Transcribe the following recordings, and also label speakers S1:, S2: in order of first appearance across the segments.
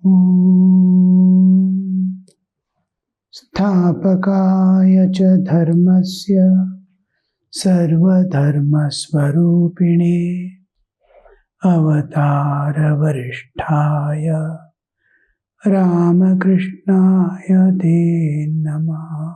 S1: Om Sthapakaya cha dharmasya sarva dharma swarupine avatara varisthaya Ramakrishnaya te namaha.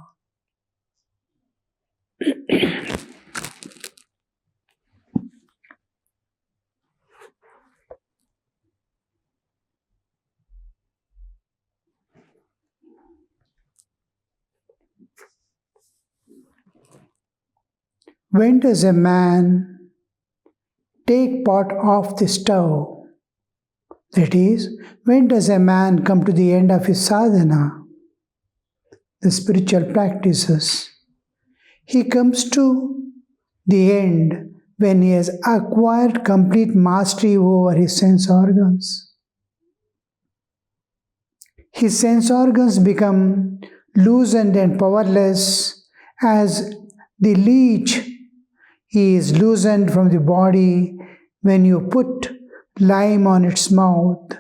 S1: When does a man take pot off the stove? That is, when does a man come to the end of his sadhana, the spiritual practices? He comes to the end when he has acquired complete mastery over his sense organs. His sense organs become loosened and powerless as the leech is loosened from the body when you put lime on its mouth.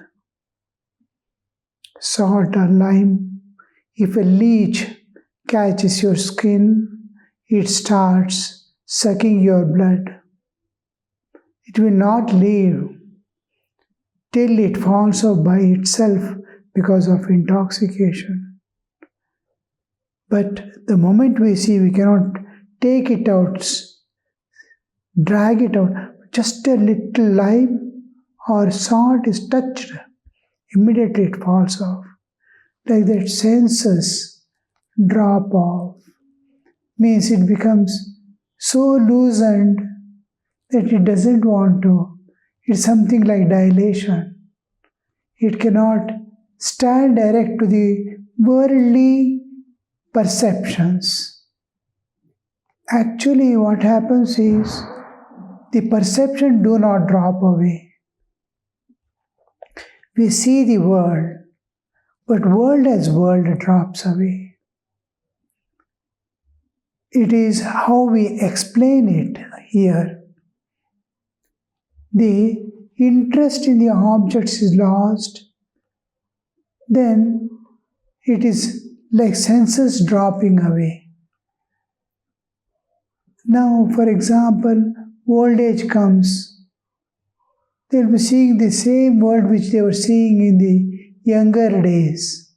S1: Salt or lime. If a leech catches your skin, it starts sucking your blood. It will not leave till it falls off by itself because of intoxication. But the moment we see we cannot take it out, drag it out, just a little lime or salt is touched, immediately it falls off. Like that, senses drop off. Means it becomes so loosened that it doesn't want to. It's something like dilation. It cannot stand direct to the worldly perceptions. Actually, what happens is the perception do not drop away. We see the world, but world as world drops away. It is how we explain it here. The interest in the objects is lost, then it is like senses dropping away. Now, for example, old age comes. They'll be seeing the same world which they were seeing in the younger days.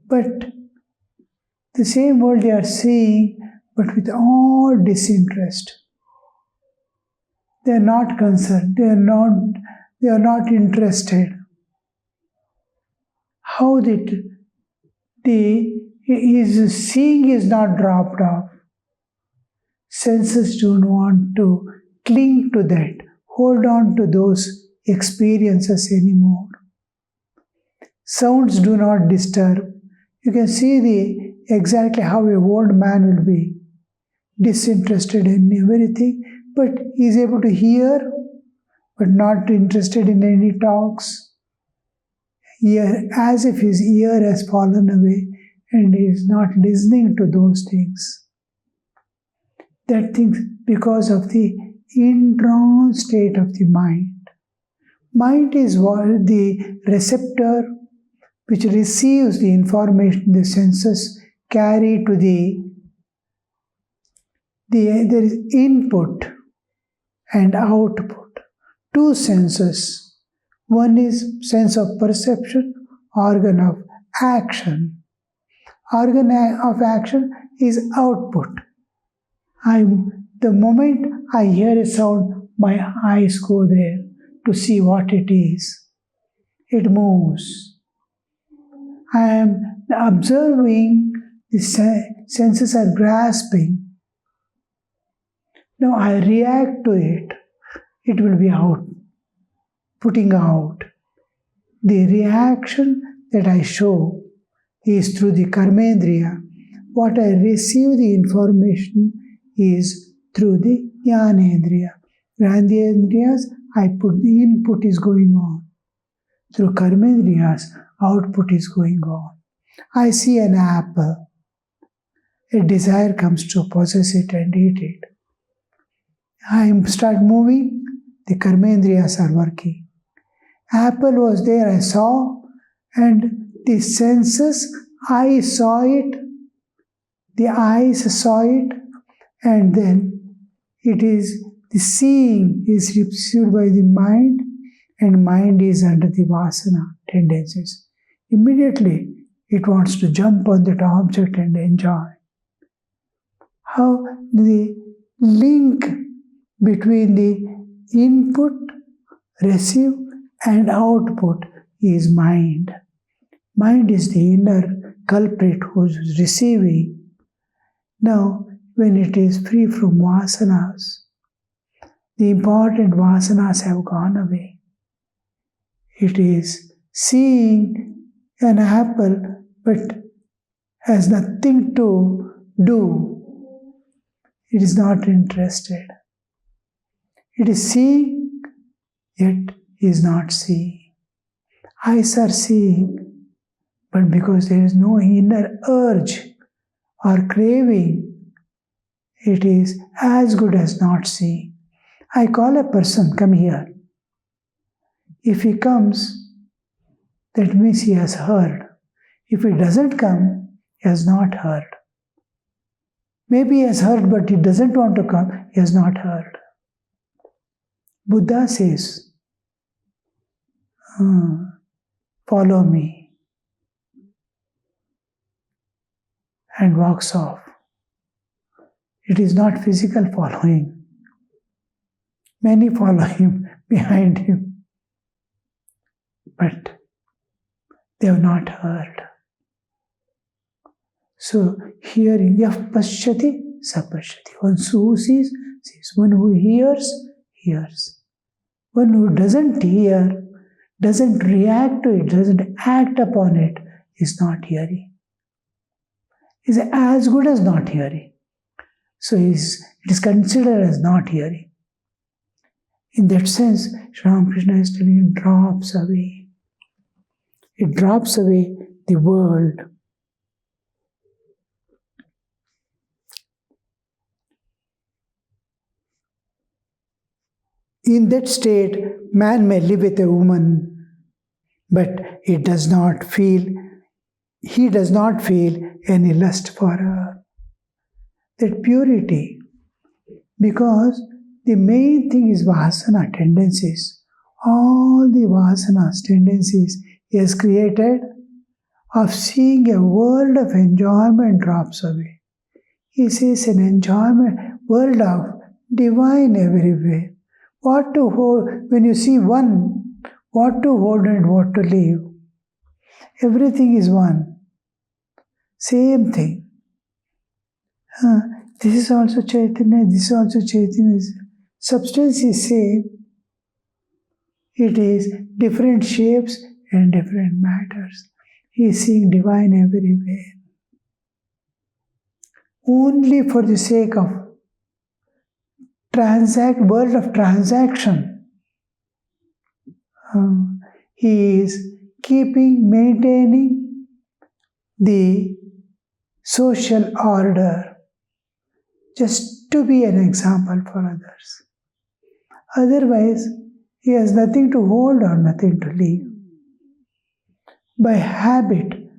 S1: But the same world they are seeing, but with all disinterest. They are not concerned. They are not interested. How his seeing is not dropped off. Senses don't want to cling to that, hold on to those experiences anymore. Sounds do not disturb. You can see exactly how a old man will be disinterested in everything, but he is able to hear, but not interested in any talks. As if his ear has fallen away and he is not listening to those things. That thing because of the indrawn state of the mind. Mind is the receptor which receives the information the senses carry to there is input and output. Two senses. One is sense of perception, organ of action. Organ of action is output. The moment I hear a sound, my eyes go there to see what it is. It moves. I am observing, the senses are grasping. Now I react to it. It will be out, putting out. The reaction that I show is through the karmendriya. What I receive the information is through the jnanendriya. Jnanendriyas, I put the input is going on. Through karmendriyas, output is going on. I see an apple. A desire comes to possess it and eat it. I start moving, the karmendriyas are working. Apple was there, I saw, And the senses, I saw it, the eyes saw it, and then it is the seeing is received by the mind, and mind is under the vasana tendencies. Immediately it wants to jump on that object and enjoy. How the link between the input, receive, and output is mind. Mind is the inner culprit who is receiving. Now, when it is free from vasanas, the important vasanas have gone away. It is seeing an apple but has nothing to do. It is not interested. It is seeing, yet is not seeing. Eyes are seeing, but because there is no inner urge or craving, it is as good as not seeing. I call a person, come here. If he comes, that means he has heard. If he doesn't come, he has not heard. Maybe he has heard, but he doesn't want to come, he has not heard. Buddha says, follow me, and walks off. It is not physical following. Many follow him behind him, but they have not heard. So, hearing, yaf pashyati, sa pashyati. One who sees, sees. One who hears, hears. One who doesn't hear, doesn't react to it, doesn't act upon it, is not hearing. Is as good as not hearing. So it is considered as not hearing. In that sense, Sri Ramakrishna is telling him, drops away. It drops away the world. In that state, man may live with a woman, but he does not feel any lust for her. That purity, because the main thing is vasana tendencies. All the vasanas tendencies he has created of seeing a world of enjoyment drops away. He sees an enjoyment, world of divine everywhere. What to hold, when you see one, what to hold and what to leave. Everything is one. Same thing. This is also Chaitanya, this is also Chaitanya. Substance is same. It is different shapes and different matters. He is seeing divine everywhere. Only for the sake of world of transaction, he is maintaining the social order just to be an example for others. Otherwise, he has nothing to hold or nothing to leave. By habit,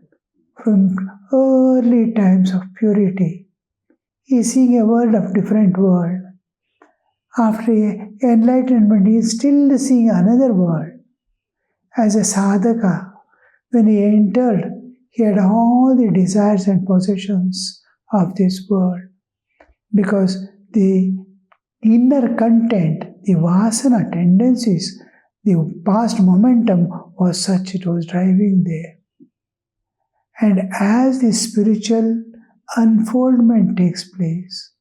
S1: from early times of purity, he is seeing a world of different world. After enlightenment, he is still seeing another world. As a sadhaka, when he entered, he had all the desires and possessions of this world. Because the inner content, the vasana tendencies, the past momentum was such, it was driving there. And as the spiritual unfoldment takes place,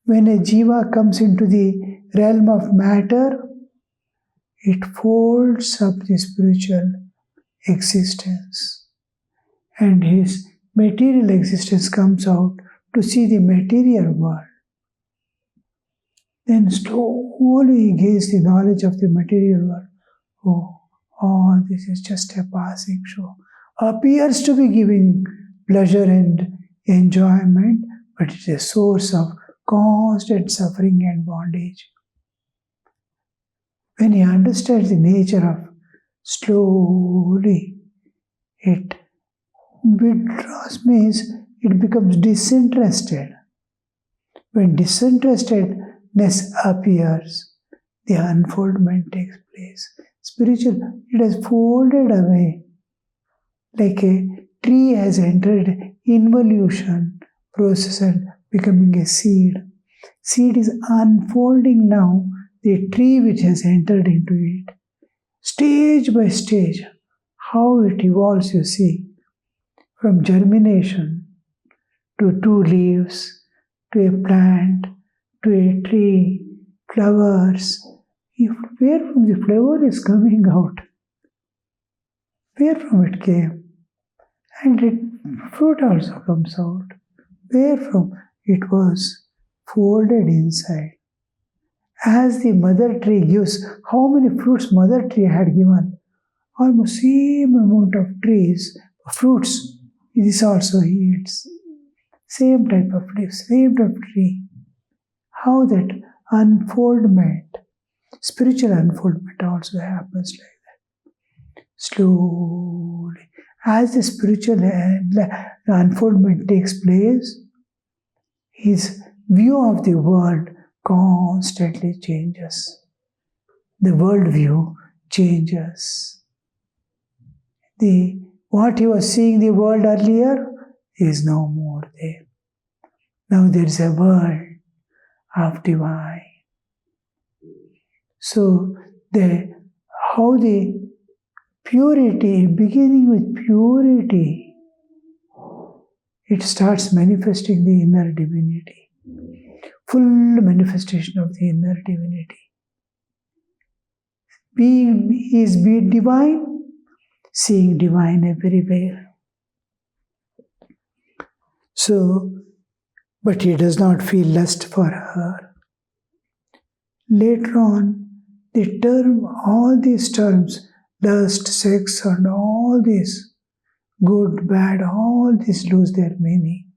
S1: when a jiva comes into the realm of matter, it folds up the spiritual existence. And his material existence comes out to see the material world. Then slowly he gains the knowledge of the material world. Oh, this is just a passing show. Appears to be giving pleasure and enjoyment, but it is a source of constant suffering and bondage. When he understands the nature of, slowly it withdraws, means it becomes disinterested. When disinterestedness appears, the unfoldment takes place. Spiritual, it has folded away like a tree has entered involution process and becoming a seed. Seed is unfolding now, the tree which has entered into it. Stage by stage, how it evolves, you see, from germination to 2 leaves, to a plant, to a tree, flowers. Where from the flower is coming out? Where from it came? And fruit also comes out. Where from? It was folded inside. As the mother tree gives, how many fruits mother tree had given? Almost same amount of trees, fruits. This also yields. Same type of leaves, same type of tree. How that unfoldment, spiritual unfoldment also happens like that. Slowly. As the spiritual unfoldment takes place, his view of the world constantly changes. The world view changes. What he was seeing the world earlier is no more there. Now there is a world of divine. So how the purity, beginning with purity, it starts manifesting the inner divinity. Full manifestation of the inner divinity. Being divine, seeing divine everywhere. So, but he does not feel lust for her. Later on, all these terms, lust, sex, and all these, good, bad, all these lose their meaning.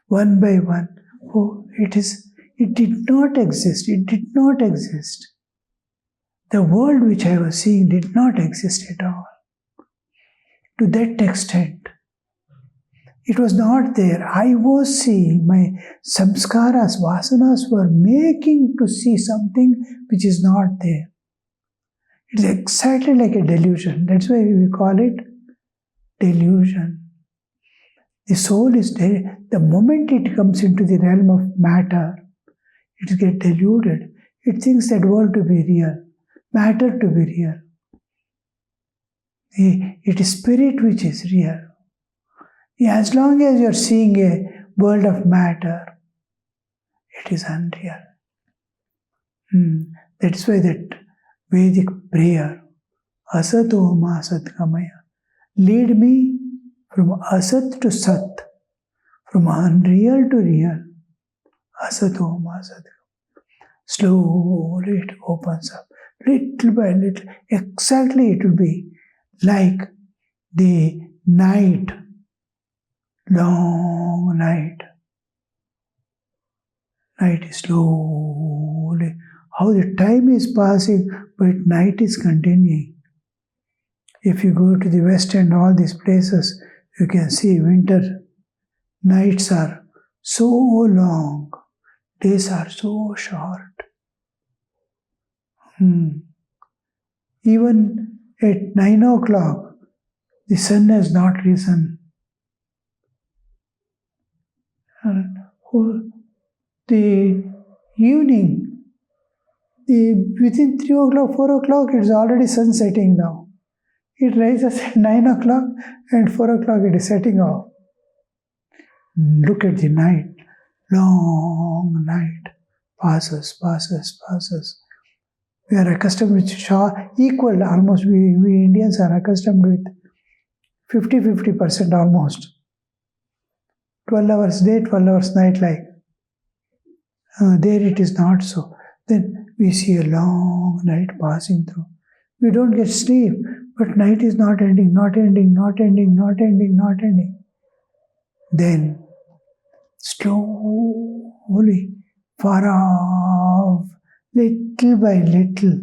S1: One by one, it did not exist, it did not exist. The world which I was seeing did not exist at all. To that extent, it was not there. I was seeing, my samskaras, vasanas were making to see something which is not there. It is exactly like a delusion. That's why we call it delusion. The soul is there. The moment it comes into the realm of matter, it gets deluded. It thinks that world to be real, matter to be real. It is spirit which is real. As long as you are seeing a world of matter, it is unreal. That's why that Vedic prayer, Asato Ma Satkamaya, lead me from Asat to Sat, from unreal to real. Asato Ma Satkamaya. Slowly it opens up, little by little. Exactly it will be like the night, long night. Night is slowly, how the time is passing, but night is continuing. If you go to the West and all these places, you can see winter nights are so long, days are so short. Even at 9 o'clock, the sun has not risen. The evening, within 3 o'clock, 4 o'clock, it's already sun setting now. It rises at 9 o'clock and 4 o'clock it is setting off. Look at the night, long night, passes. We are accustomed with equal, almost we Indians are accustomed with 50% almost. 12 hours day, 12 hours night like. There it is not so. Then we see a long night passing through. We don't get sleep, but night is not ending. Then, slowly, far off, little by little,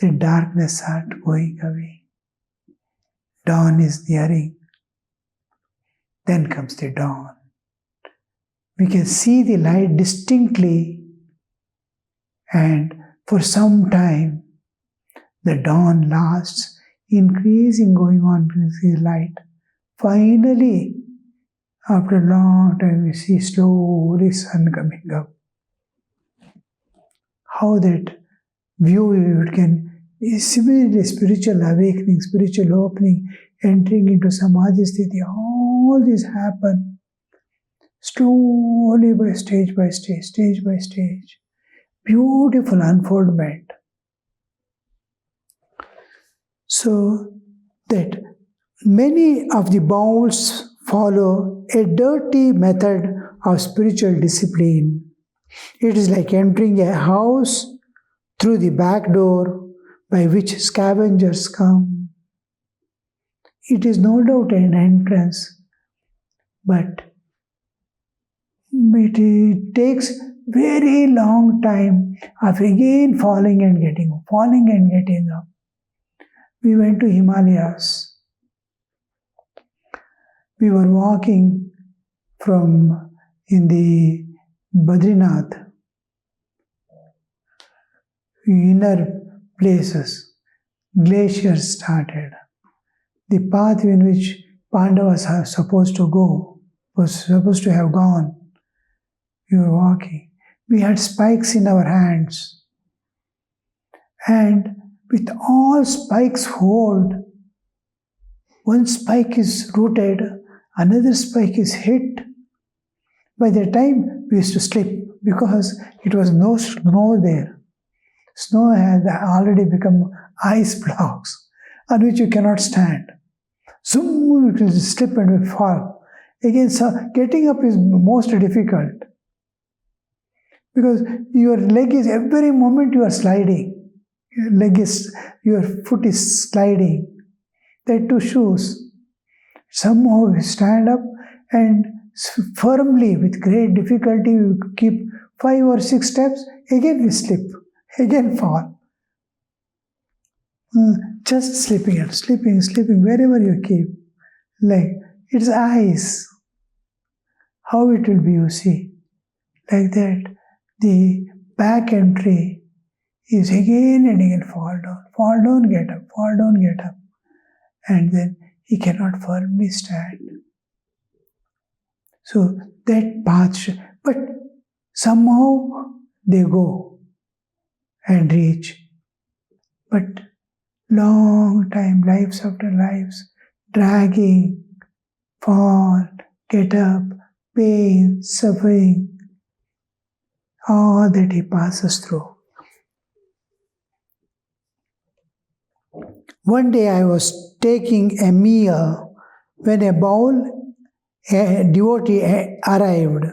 S1: the darkness starts going away. Dawn is nearing. Then comes the dawn. We can see the light distinctly, and for some time, the dawn lasts, increasing, going on to the light. Finally, after a long time, we see slowly sun coming up. How that view can similarly spiritual awakening, spiritual opening, entering into samadhi sthiti, all this happen slowly by stage by stage, stage by stage. Beautiful unfoldment. So that many of the bowls follow a dirty method of spiritual discipline. It is like entering a house through the back door by which scavengers come. It is no doubt an entrance, but it takes very long time of again falling and getting up. We went to Himalayas. We were walking from in the Badrinath, inner places. Glaciers started. The path in which Pandavas are supposed to go, was supposed to have gone. We were walking. We had spikes in our hands. And with all spikes hold, one spike is rooted, another spike is hit. By the time we used to slip, because it was no snow there. Snow had already become ice blocks on which you cannot stand. Zoom, it will slip and will fall. Again, so getting up is most difficult. Because your leg is, every moment you are sliding. Your foot is sliding. That too shoes. Somehow you stand up and firmly, with great difficulty, you keep 5 or 6 steps, again you slip, again fall. Just slipping, wherever you keep. Like, it's ice. How it will be, you see. Like that, the back entry is again and again fall down, get up, fall down, get up. And then he cannot firmly stand. So that path, but somehow they go and reach. But long time, lives after lives, dragging, fall, get up, pain, suffering, all that he passes through. One day I was taking a meal when a devotee arrived.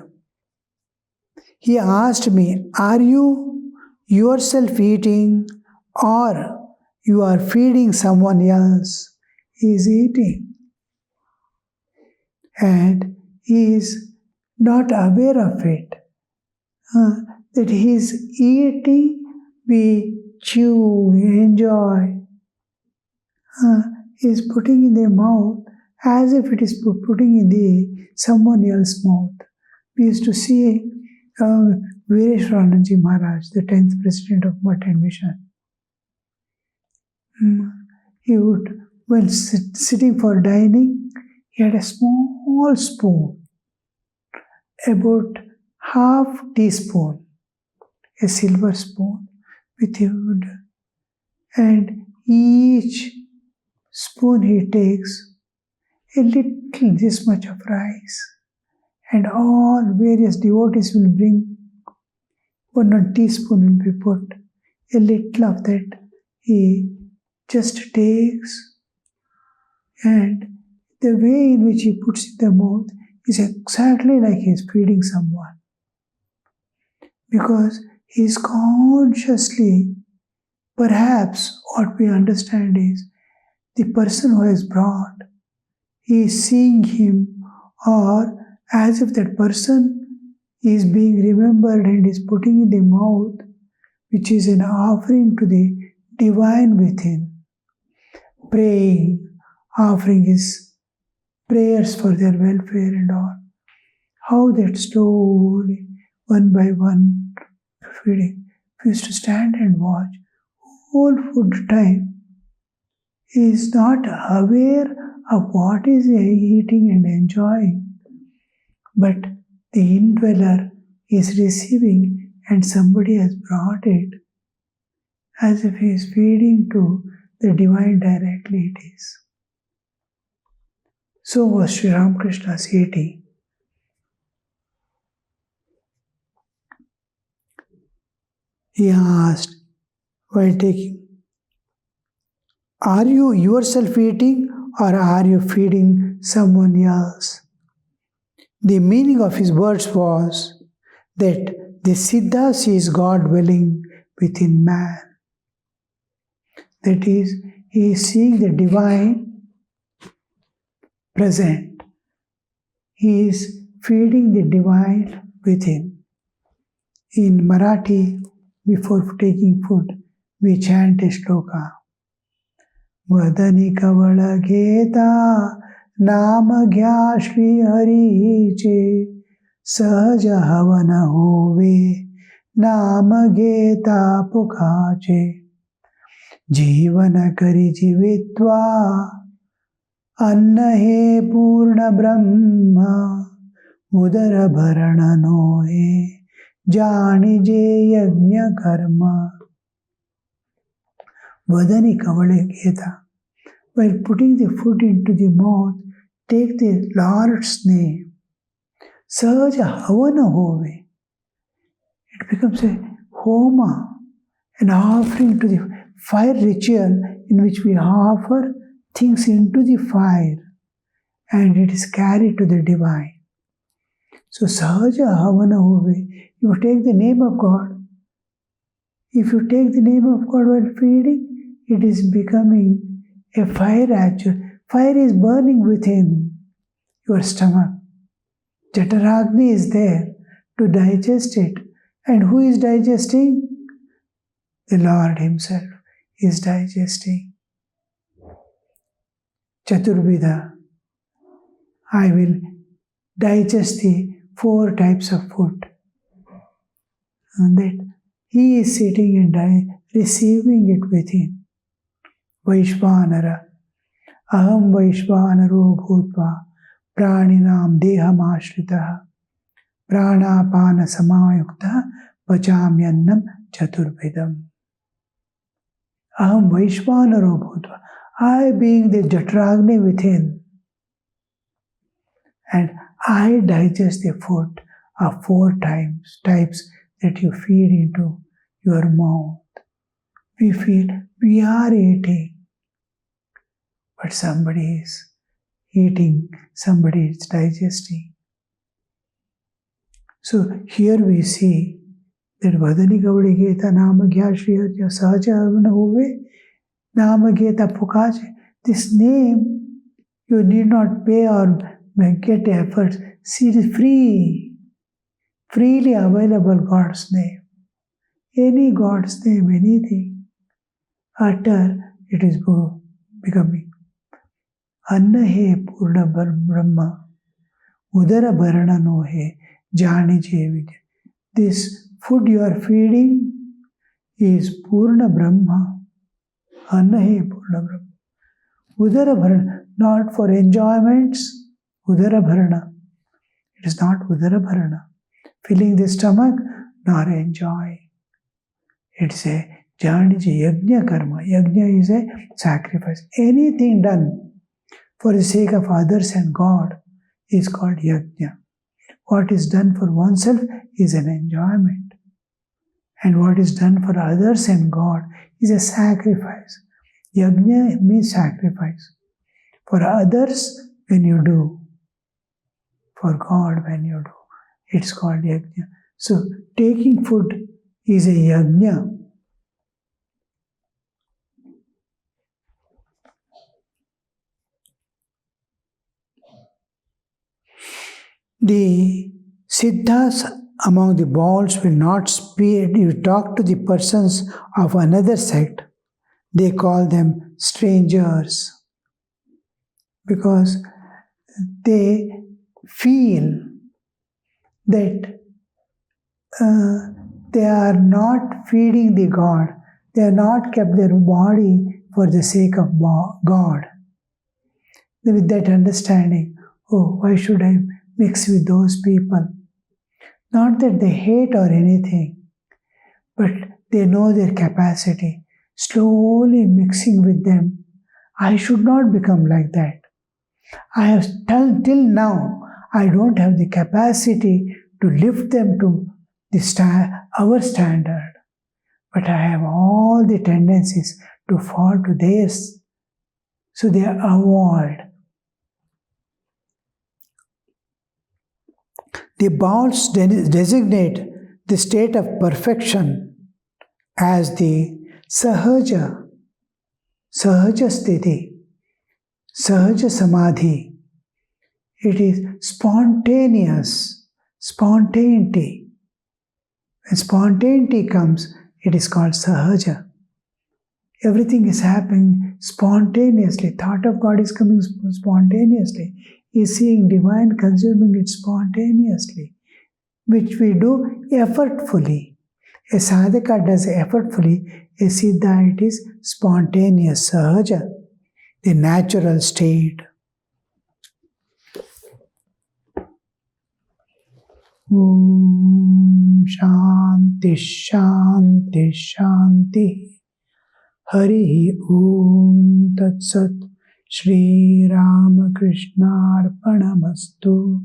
S1: He asked me, "Are you yourself eating or you are feeding someone else?" He is eating. And he is not aware of it. That he is eating, we chew, enjoy. He is putting in their mouth as if it is putting in the someone else's mouth. We used to see Vinayakanandaji Maharaj, the 10th president of Mutt and Mission. He would, when sitting for dining, he had a small spoon, about half teaspoon, a silver spoon with wood, and each spoon he takes a little this much of rice, and all various devotees will bring 1 teaspoon will be put, a little of that he just takes, and the way in which he puts in the mouth is exactly like he is feeding someone, because he is consciously, perhaps what we understand is the person who has brought, he is seeing him, or as if that person is being remembered and is putting in the mouth which is an offering to the divine within. Praying, offering is prayers for their welfare and all. How that slowly, one by one, feeding. We used to stand and watch. Whole food time is not aware of what is eating and enjoying, but the indweller is receiving and somebody has brought it as if he is feeding to the divine directly it is. So was Sri Ramakrishna's eating. He asked while taking, are you yourself eating or are you feeding someone else? The meaning of his words was that the Siddha sees God dwelling within man. That is, he is seeing the divine present. He is feeding the divine within. In Marathi, before taking food, we chant a shloka. Vadani kavala gheta नाम घ्या श्री हरीचे सहज हवन होवे नाम घेता पुखाचे जीवन करी जीवित्वा अन्न हे पूर्ण ब्रह्म उदर भरण नोहे जानिजे यज्ञ कर्म. वदनी कवळे घेता. While putting the food into the mouth, take the Lord's name. Sahaja havana hove. It becomes a homa, an offering to the fire ritual in which we offer things into the fire and it is carried to the divine. So Sahaja havana hove. You take the name of God. If you take the name of God while feeding, it is becoming a fire ritual. Fire is burning within your stomach. Jataragni is there to digest it. And who is digesting? The Lord Himself is digesting. Chaturvidha. I will digest the 4 types of food. And that He is sitting and receiving it within. Vaishvanara. Aham Vaishvanaro bhutva praninam deham ashritaha pranapana samayukta vachamyannam chaturvedam. Aham Vaishvanaro bhutva. I being the Jatragni within and I digest the food of 4 types that you feed into your mouth. We feel we are eating. But somebody is eating, somebody is digesting. So here we see that Vadani Gavadi Geta Nama Gya Shri Harja Sahaja Avana Hove Nama Geta Pukache. This name you need not pay or get efforts. See, it is free, freely available God's name. Any God's name, anything, utter, it is becoming. Anna he purna brahma, udara bharana no he, jani jevidya. This food you are feeding is purna brahma. Anna he purna brahma. Udara bharana, not for enjoyments, udara bharana. It is not udara bharana. Filling the stomach, nor enjoying. It's a janiji, yajna karma. Yajna is a sacrifice. Anything done for the sake of others and God is called yajna. What is done for oneself is an enjoyment. And what is done for others and God is a sacrifice. Yajna means sacrifice. For others, when you do. For God, when you do. It's called yajna. So, taking food is a yajna. The Siddhas among the balls will not speak. You talk to the persons of another sect, they call them strangers because they feel that they are not feeding the God. They have not kept their body for the sake of God. With that understanding, oh, why should I mix with those people? Not that they hate or anything, but they know their capacity. Slowly mixing with them, I should not become like that. I have till now, I don't have the capacity to lift them to our standard, but I have all the tendencies to fall to theirs, so they avoid. The bowls designate the state of perfection as the sahaja sthiti, sahaja samadhi. It is spontaneous, spontaneity. When spontaneity comes, it is called sahaja. Everything is happening spontaneously. Thought of God is coming spontaneously. He is seeing divine, consuming it spontaneously, which we do effortfully. A sadhaka does effortfully, a siddha it is spontaneous, sahaja, the natural state. Om Shanti Shanti Shanti. Hari Om Tat Sat. Shri Ramakrishna Arpanamastu.